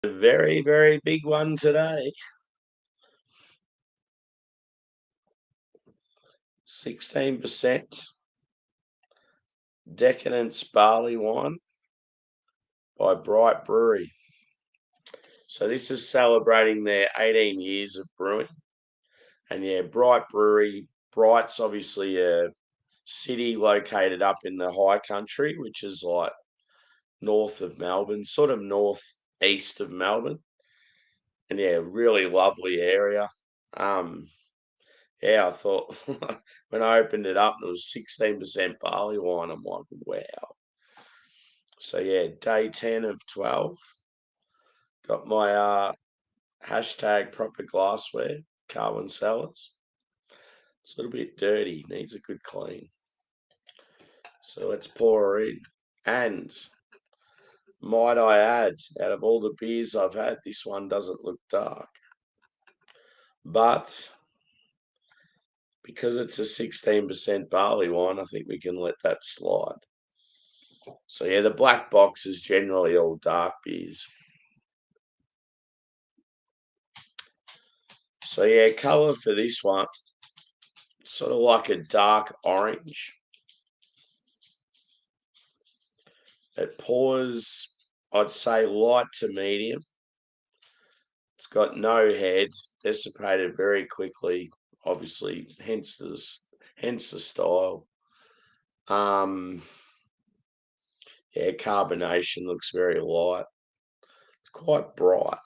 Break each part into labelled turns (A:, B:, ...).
A: A very, very big one today. 16% Decadence Barleywine by Bright Brewery. So this is celebrating their 18 years of brewing. And yeah, Bright Brewery. Bright's obviously a city located up in the high country, which is like north of Melbourne, sort of northeast of Melbourne. And yeah, really lovely area. Um, yeah, I thought when I opened it up, it was 16% barley wine. I'm like, wow. So yeah, day 10 of 12. Got my hashtag proper glassware, Carwyn Cellars. It's a little bit dirty, needs a good clean. So let's pour her in. And might I add, out of all the beers I've had, this one doesn't look dark. But because it's a 16% barley wine, I think we can let that slide. So yeah, the black box is generally all dark beers. So yeah, colour for this one, sort of like a dark orange. It pours, I'd say, light to medium. It's got no head, dissipated very quickly, obviously, hence the style. Yeah, carbonation looks very light. It's quite bright.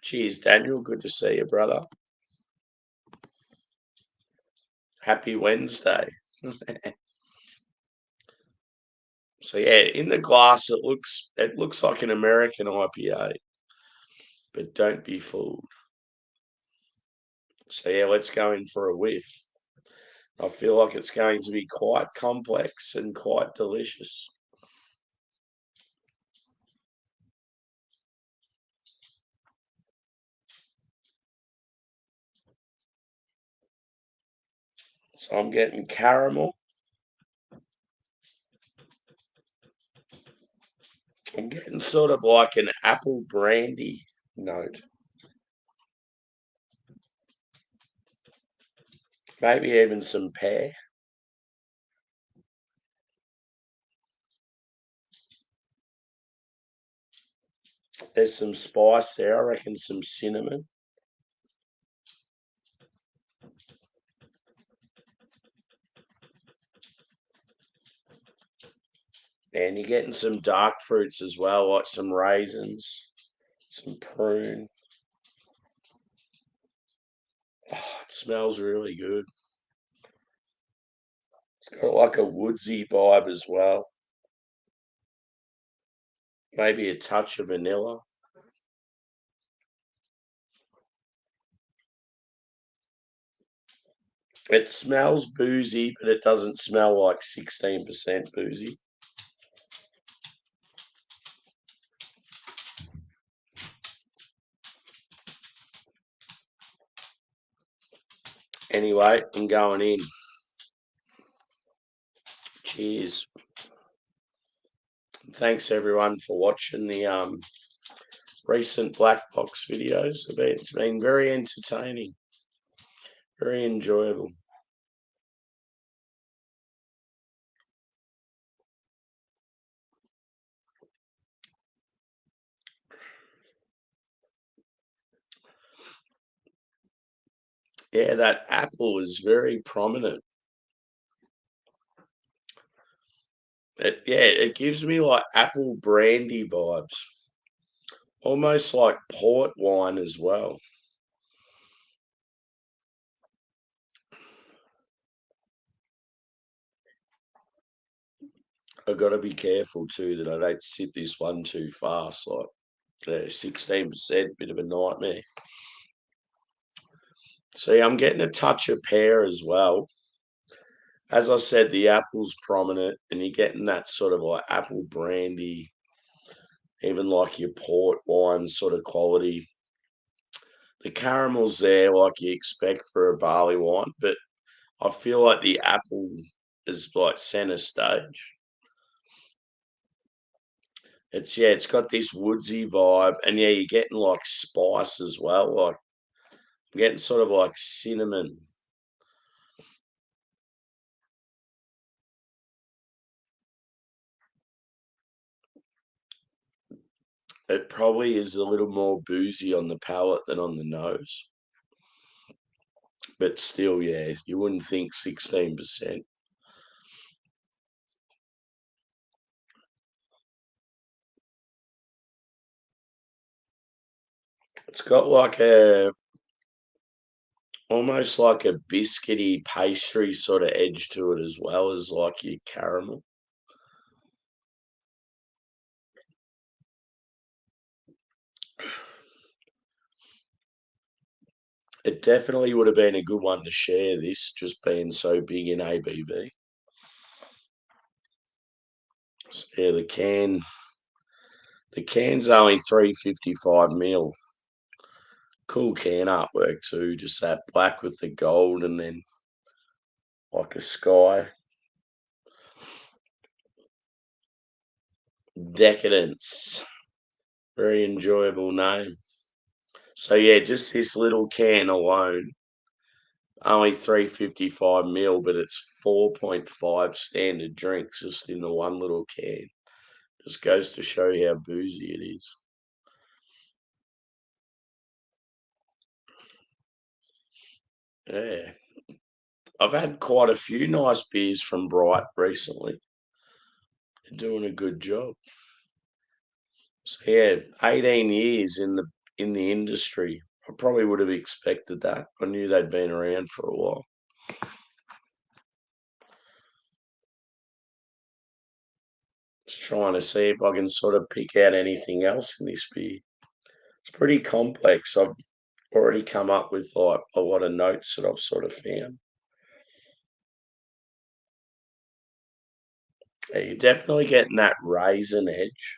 A: Cheers, Daniel. Good to see you, brother. Happy Wednesday. So yeah, in the glass it looks like an American IPA, but don't be fooled. So yeah, let's go in for a whiff. I feel like it's going to be quite complex and quite delicious. So I'm getting caramel. I'm getting sort of like an apple brandy note. Maybe even some pear. There's some spice there. I reckon some cinnamon. And you're getting some dark fruits as well, like some raisins, some prune. Oh, it smells really good. It's got like a woodsy vibe as well. Maybe a touch of vanilla. It smells boozy, but it doesn't smell like 16% boozy. Anyway, I'm going in. Cheers. Thanks everyone for watching the recent Black Box videos. It's been very entertaining, very enjoyable. Yeah, that apple is very prominent. It gives me like apple brandy vibes, almost like port wine as well. I've got to be careful too that I don't sip this one too fast. Like, yeah, 16%, bit of a nightmare. See, I'm getting a touch of pear as well. As I said, the apple's prominent, and you're getting that sort of like apple brandy, even like your port wine sort of quality. The caramel's there like you expect for a barley wine, but I feel like the apple is like center stage. It's got this woodsy vibe, and yeah, you're getting like spice as well. Like I'm getting sort of like cinnamon. It probably is a little more boozy on the palate than on the nose, but still, yeah, you wouldn't think 16%. It's got like a almost like a biscuity pastry sort of edge to it as well as like your caramel. It definitely would have been a good one to share this, just being so big in ABV. So yeah, the can's only 355 ml. Cool can artwork too, just that black with the gold and then like a sky. Decadence. Very enjoyable name. So yeah, just this little can alone, only 355 ml, but it's 4.5 standard drinks just in the one little can. Just goes to show you how boozy it is. Yeah. I've had quite a few nice beers from Bright recently. They're doing a good job. So yeah, 18 years in the industry. I probably would have expected that. I knew they'd been around for a while. Just trying to see if I can sort of pick out anything else in this beer. It's pretty complex. I've already come up with like a lot of notes that I've sort of found. Yeah, you're definitely getting that raisin edge.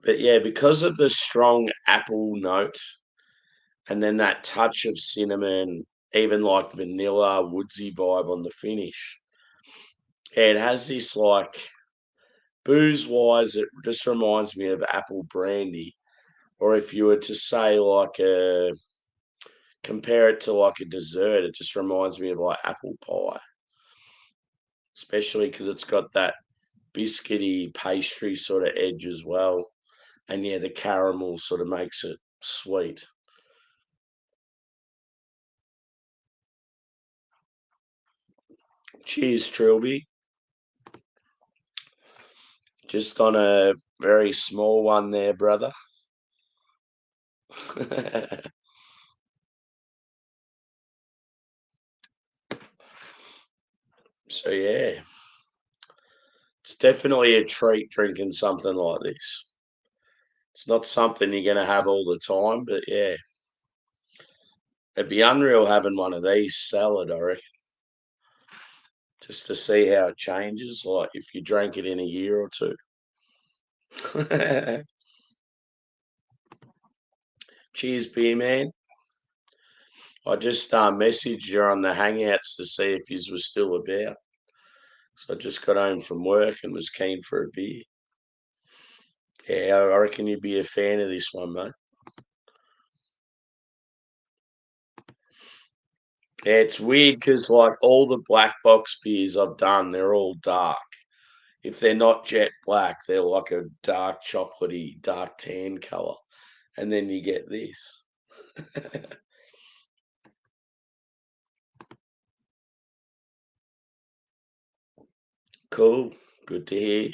A: But yeah, because of the strong apple note and then that touch of cinnamon, even like vanilla, woodsy vibe on the finish. Yeah, it has this like booze wise, it just reminds me of apple brandy. Or if you were to say like a compare it to like a dessert, it just reminds me of like apple pie, especially because it's got that biscuity pastry sort of edge as well. And yeah, the caramel sort of makes it sweet. Cheers, Trilby. Just on a very small one there, brother. So yeah, it's definitely a treat drinking something like this. It's not something you're going to have all the time, but yeah, it'd be unreal having one of these salad, I reckon, just to see how it changes. Like if you drank it in a year or two. Cheers, beer man. I just messaged you on the Hangouts to see if you were still about. So I just got home from work and was keen for a beer. Yeah, I reckon you'd be a fan of this one, mate. Yeah, it's weird because like all the black box beers I've done, they're all dark. If they're not jet black, they're like a dark chocolatey, dark tan color. And then you get this. Cool. Good to hear.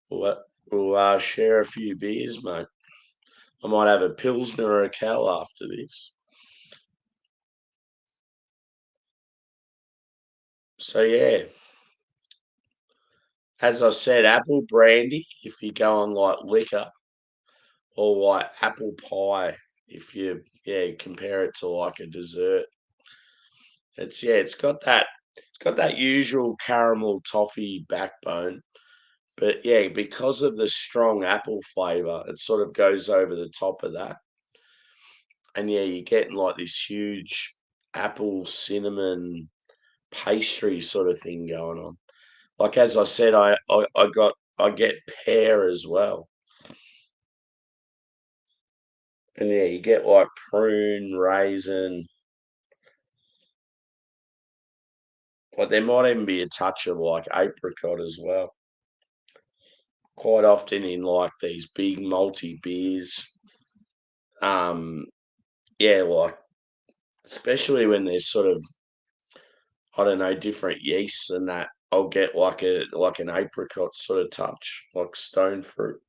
A: We'll share a few beers, mate. I might have a Pilsner or a Cal after this. So, yeah, as I said, apple brandy if you go on like liquor, or like apple pie if you, yeah, compare it to like a dessert. It's got that usual caramel toffee backbone, but yeah, because of the strong apple flavor, it sort of goes over the top of that. And yeah, you're getting like this huge apple cinnamon. pastry sort of thing going on. Like as I said, I get pear as well. And yeah, you get like prune, raisin, but there might even be a touch of like apricot as well. Quite often in like these big multi beers. Um, yeah, like especially when there's sort of I don't know different yeasts and that. I'll get like an apricot sort of touch, like stone fruit.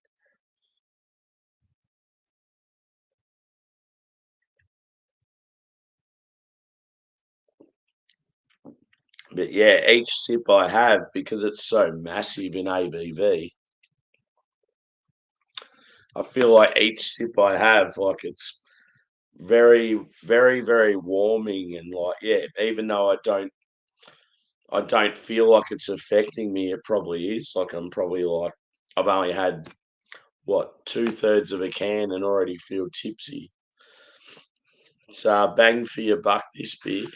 A: But yeah, each sip I have because it's so massive in ABV. I feel like each sip I have, like it's very, very, very warming and like yeah, even though I don't feel like it's affecting me, it probably is. Like I'm probably like I've only had what 2/3 of a can and already feel tipsy. It's bang for your buck this beer.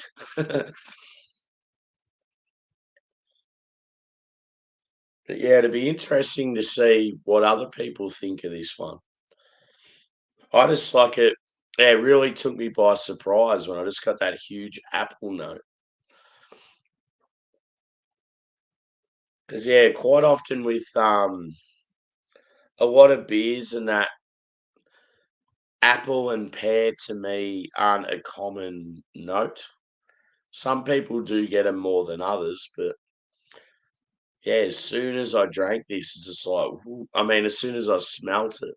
A: But yeah, it'd be interesting to see what other people think of this one. I just like it. Yeah, it really took me by surprise when I just got that huge apple note. Because yeah, quite often with a lot of beers and that apple and pear to me aren't a common note. Some people do get them more than others, but yeah, as soon as I drank this, it's just like, I mean, as soon as I smelt it,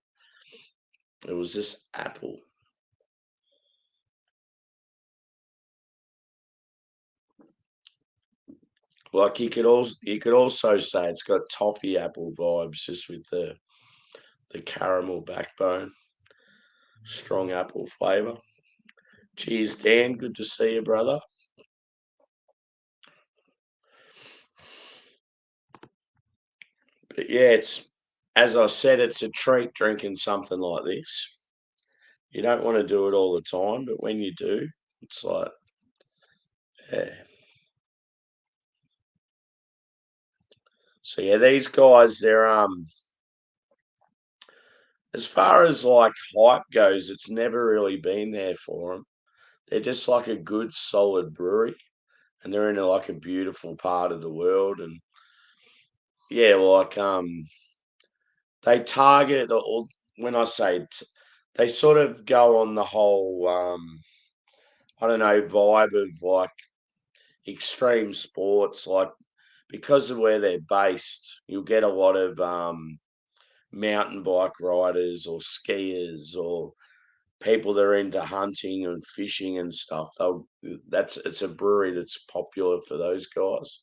A: it was just apple. Like you could also say it's got toffee apple vibes, just with the caramel backbone, strong apple flavour. Cheers, Dan. Good to see you, brother. But yeah, it's as I said, it's a treat drinking something like this. You don't want to do it all the time, but when you do, it's like, yeah. So yeah, these guys, they're as far as like hype goes, it's never really been there for them. They're just like a good, solid brewery, and they're in like a beautiful part of the world. And yeah, like they target or when I say they sort of go on the whole I don't know vibe of like extreme sports, like because of where they're based, you'll get a lot of mountain bike riders or skiers or people that are into hunting and fishing and stuff. That's it's a brewery that's popular for those guys.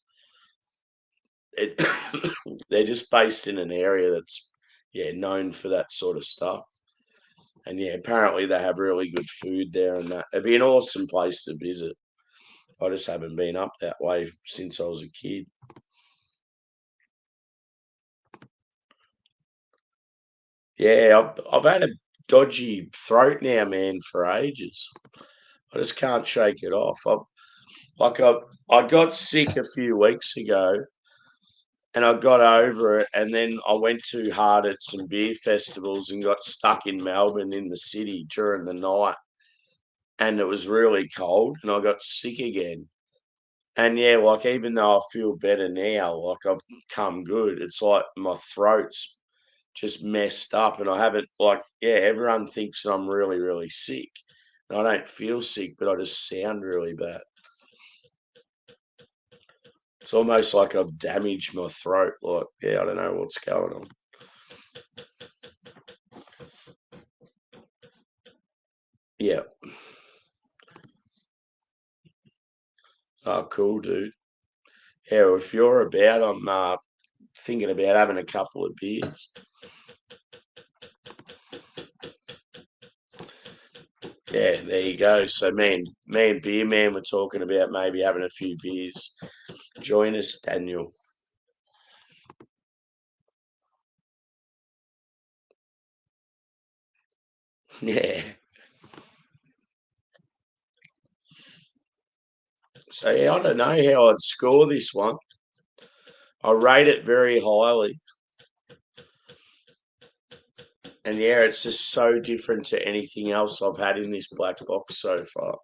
A: It, they're just based in an area that's yeah known for that sort of stuff. And yeah, apparently they have really good food there, and that it'd be an awesome place to visit. I just haven't been up that way since I was a kid. Yeah, I've had a dodgy throat now, man, for ages. I just can't shake it off. Like I got sick a few weeks ago, and I got over it, and then I went too hard at some beer festivals and got stuck in Melbourne in the city during the night, and it was really cold, and I got sick again. And yeah, like even though I feel better now, like I've come good, it's like my throat's just messed up, and I haven't like yeah, everyone thinks that I'm really, really sick. And I don't feel sick, but I just sound really bad. It's almost like I've damaged my throat. Like, yeah, I don't know what's going on. Yeah. Oh, cool, dude. Yeah, well, if you're about, I'm thinking about having a couple of beers. Yeah, there you go. So, me and Beer Man were talking about maybe having a few beers. Join us, Daniel. Yeah. So yeah, I don't know how I'd score this one. I rate it very highly. And yeah, it's just so different to anything else I've had in this black box so far.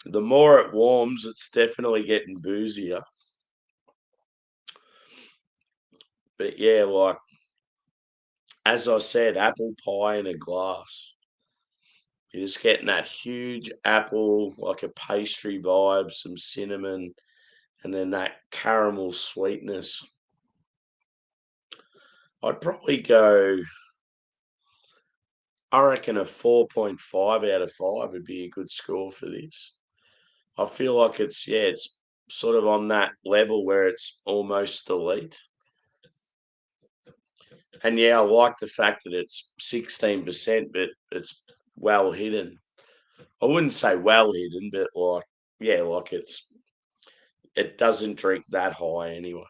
A: The more it warms, it's definitely getting boozier. But yeah, like as I said, apple pie in a glass. You're just getting that huge apple, like a pastry vibe, some cinnamon, and then that caramel sweetness. I'd probably go, I reckon a 4.5 out of 5 would be a good score for this. I feel like it's sort of on that level where it's almost elite. And yeah, I like the fact that it's 16%, but it's well hidden. I wouldn't say well hidden, but like, yeah, like it doesn't drink that high anyway.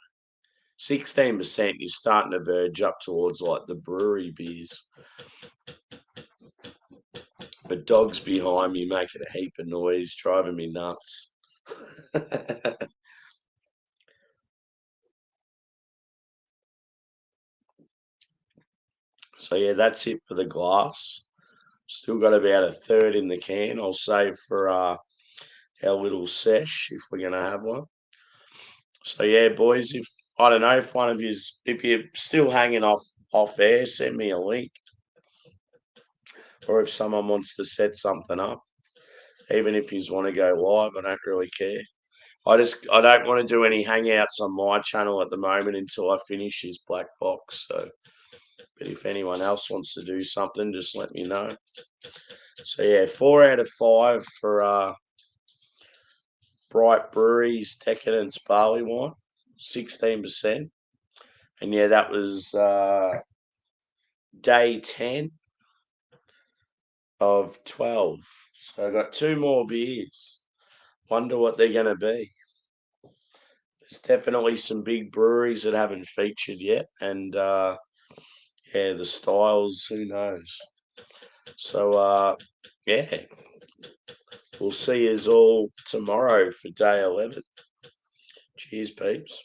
A: 16%, you're starting to verge up towards like the brewery beers. The dog's behind me making a heap of noise, driving me nuts. So yeah, that's it for the glass. Still got about a third in the can. I'll save for our little sesh if we're gonna have one. So yeah, boys, if I don't know if one of you's if you're still hanging off air, send me a link, or if someone wants to set something up, even if you want to go live, I don't really care. I don't want to do any hangouts on my channel at the moment until I finish this black box. So, but if anyone else wants to do something, just let me know. So yeah, 4 out of 5 for Bright Brewery's Decadence Barleywine, 16%. And yeah, that was day 10 of 12. So I got two more beers. Wonder what they're going to be. There's definitely some big breweries that haven't featured yet. And yeah, the styles, who knows? So yeah, we'll see you all tomorrow for day 11. Cheers, peeps.